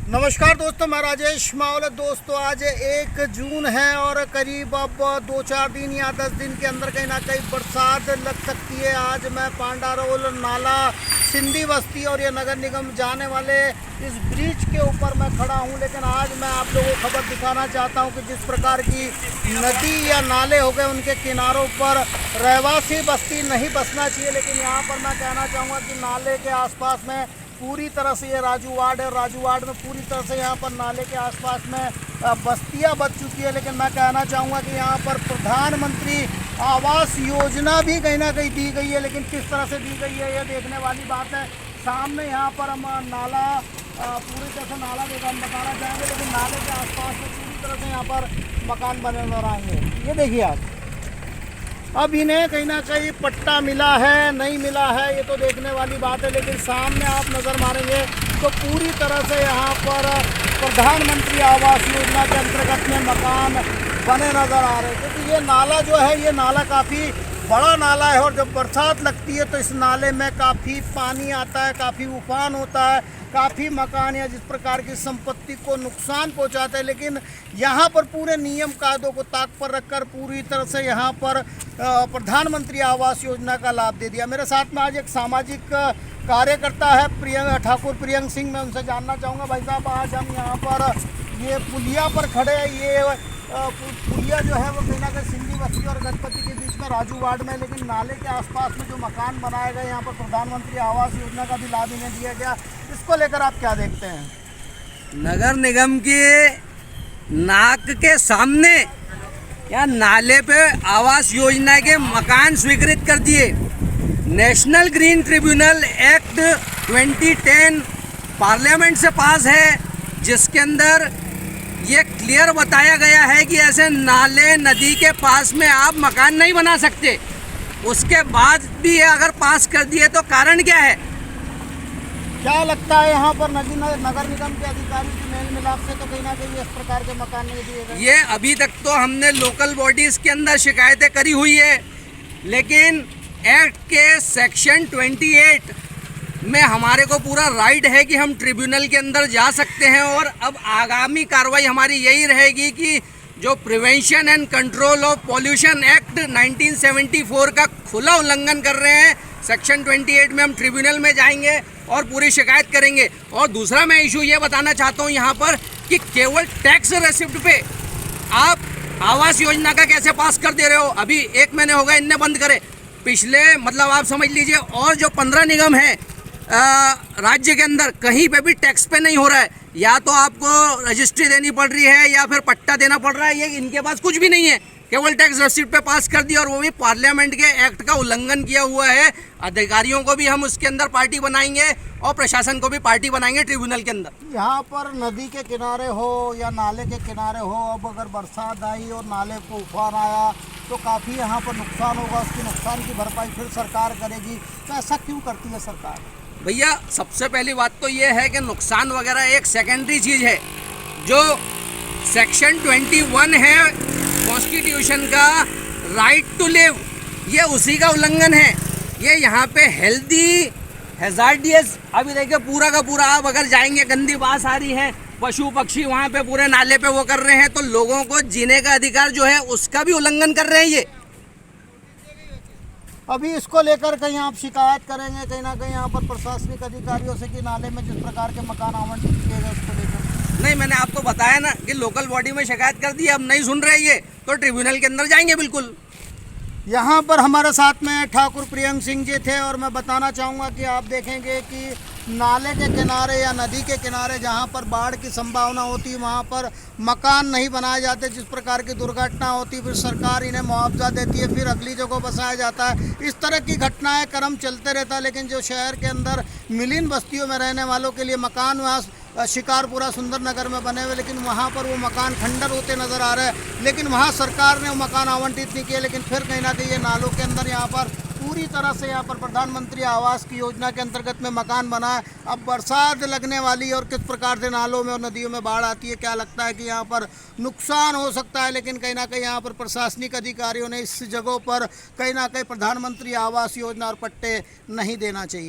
नमस्कार दोस्तों, मैं राजेश मावले। दोस्तों आज 1 जून है और करीब अब 2-4 दिन या 10 दिन के अंदर कहीं ना कहीं बरसात लग सकती है। आज मैं पांडारोल नाला सिंधी बस्ती और ये नगर निगम जाने वाले इस ब्रिज के ऊपर मैं खड़ा हूँ। लेकिन आज मैं आप लोगों को खबर दिखाना चाहता हूँ कि जिस प्रकार की नदी या नाले हो गए उनके किनारों पर रहवासी बस्ती नहीं बसना चाहिए। लेकिन यहाँ पर मैं कहना चाहूँगा कि नाले के आसपास में पूरी तरह से ये राजू वार्ड है। राजू वार्ड में पूरी तरह से यहाँ पर नाले के आसपास में बस्तियाँ बच चुकी है। लेकिन मैं कहना चाहूँगा कि यहाँ पर प्रधानमंत्री आवास योजना भी कहीं ना कहीं दी गई है। लेकिन किस तरह से दी गई है ये देखने वाली बात है। सामने यहाँ पर हम नाला पूरी तरह से नाला देखा हम बताना चाहेंगे। लेकिन नाले के आसपास में पूरी तरह से यहाँ पर मकान बने नजर आएंगे। ये देखिए आप, अब इन्हें कहीं ना कहीं पट्टा मिला है नहीं मिला है ये तो देखने वाली बात है। लेकिन सामने आप नज़र मारेंगे तो पूरी तरह से यहाँ पर प्रधानमंत्री आवास योजना के अंतर्गत में मकान बने नज़र आ रहे हैं। क्योंकि ये नाला जो है ये नाला काफ़ी बड़ा नाला है और जब बरसात लगती है तो इस नाले में काफ़ी पानी आता है, काफ़ी उफान होता है, काफ़ी मकान या जिस प्रकार की संपत्ति को नुकसान पहुंचाता है। लेकिन यहाँ पर पूरे नियम कायदों को ताक पर रखकर पूरी तरह से यहाँ पर प्रधानमंत्री आवास योजना का लाभ दे दिया। मेरे साथ में आज एक सामाजिक कार्यकर्ता है ठाकुर प्रियंक सिंह। मैं उनसे जानना चाहूँगा, भाई साहब आज हम यहाँ पर ये पुलिया पर खड़े हैं। ये पुलिया जो है वो कहीं ना कहीं सिंधी बस्ती और गणपति के बीच में राजू वार्ड में, लेकिन नाले के आसपास में जो मकान बनाए गए यहाँ पर प्रधानमंत्री आवास योजना का भी लाभ इन्हें दिया गया। इसको लेकर आप क्या देखते हैं? नगर निगम के नाक के सामने या नाले पे आवास योजना के मकान स्वीकृत कर दिए। National green tribunal act 2010 parliament से पास है, जिसके अंदर ये क्लियर बताया गया है कि ऐसे नाले नदी के पास में आप मकान नहीं बना सकते। उसके बाद भी ये अगर पास कर दिए तो कारण क्या है? क्या लगता है यहाँ पर नगर निगम के अधिकारी की मेल मिलाप से तो कहीं ना कहीं इस प्रकार के मकान नहीं दिए गए? ये अभी तक तो हमने लोकल बॉडीज़ के अंदर शिकायतें करी हुई है, लेकिन एक्ट के सेक्शन 28 में हमारे को पूरा राइट है कि हम ट्रिब्यूनल के अंदर जा सकते हैं। और अब आगामी कार्रवाई हमारी यही रहेगी कि जो prevention and control of pollution act 1974 का खुला उल्लंघन कर रहे हैं, सेक्शन 28 में हम ट्रिब्यूनल में जाएंगे और पूरी शिकायत करेंगे। और दूसरा मैं इशू ये बताना चाहता हूँ यहाँ पर कि केवल टैक्स रेसिप्ट पे आप आवास योजना का कैसे पास कर दे रहे हो? अभी 1 महीने हो गए इनने बंद करे। पिछले मतलब आप समझ लीजिए और जो 15 निगम है राज्य के अंदर कहीं पे भी टैक्स पे नहीं हो रहा है। या तो आपको रजिस्ट्री देनी पड़ रही है या फिर पट्टा देना पड़ रहा है। ये इनके पास कुछ भी नहीं है, केवल टैक्स रसीद पे पास कर दिया और वो भी पार्लियामेंट के एक्ट का उल्लंघन किया हुआ है। अधिकारियों को भी हम उसके अंदर पार्टी बनाएंगे और प्रशासन को भी पार्टी बनाएंगे ट्रिब्यूनल के अंदर। यहाँ पर नदी के किनारे हो या नाले के किनारे हो, अब अगर बरसात आई और नाले को उफान आया तो काफ़ी यहाँ पर नुकसान होगा। उसकी नुकसान की भरपाई फिर सरकार करेगी। तो ऐसा क्यों करती है सरकार? भैया सबसे पहली बात तो ये है कि नुकसान वगैरह एक सेकेंडरी चीज़ है। जो सेक्शन 21 है कॉन्स्टिट्यूशन का, राइट टू लिव, ये उसी का उल्लंघन है। ये यहाँ पे हेल्दी हैजार्डियस, अभी देखिए पूरा का पूरा आप अगर जाएंगे गंदी बास आ रही है, पशु पक्षी वहाँ पे पूरे नाले पे वो कर रहे हैं, तो लोगों को जीने का अधिकार जो है उसका भी उल्लंघन कर रहे हैं ये। अभी इसको लेकर कहीं आप शिकायत करेंगे कहीं ना कहीं यहाँ पर प्रशासनिक अधिकारियों से कि नाले में जिस प्रकार के मकान आवंटित किए गए उसको लेकर? नहीं, मैंने आपको बताया ना कि लोकल बॉडी में शिकायत कर दी, अब नहीं सुन रहे ये तो ट्रिब्यूनल के अंदर जाएंगे बिल्कुल। यहाँ पर हमारे साथ में ठाकुर प्रियंक सिंह जी थे और मैं बताना चाहूँगा कि आप देखेंगे कि नाले के किनारे या नदी के किनारे जहाँ पर बाढ़ की संभावना होती है वहाँ पर मकान नहीं बनाए जाते। जिस प्रकार की दुर्घटना होती है फिर सरकार इन्हें मुआवजा देती है, फिर अगली जगह बसाया जाता है। इस तरह की घटनाएं क्रम चलते रहता है। लेकिन जो शहर के अंदर मिलिन बस्तियों में रहने वालों के लिए मकान वहाँ शिकारपुरा सुंदर नगर में बने हुए, लेकिन वहाँ पर वो मकान खंडर होते नज़र आ रहे हैं। लेकिन वहाँ सरकार ने वो मकान आवंटित नहीं किए। लेकिन फिर कहीं ना कहीं ये नालों के अंदर यहाँ पर पूरी तरह से यहाँ पर प्रधानमंत्री आवास की योजना के अंतर्गत में मकान बना है। अब बरसात लगने वाली है और किस प्रकार से नालों में और नदियों में बाढ़ आती है, क्या लगता है कि यहाँ पर नुकसान हो सकता है। लेकिन कहीं ना कहीं यहाँ पर प्रशासनिक अधिकारियों ने इस जगहों पर कहीं ना कहीं प्रधानमंत्री आवास योजना और पट्टे नहीं देना चाहिए।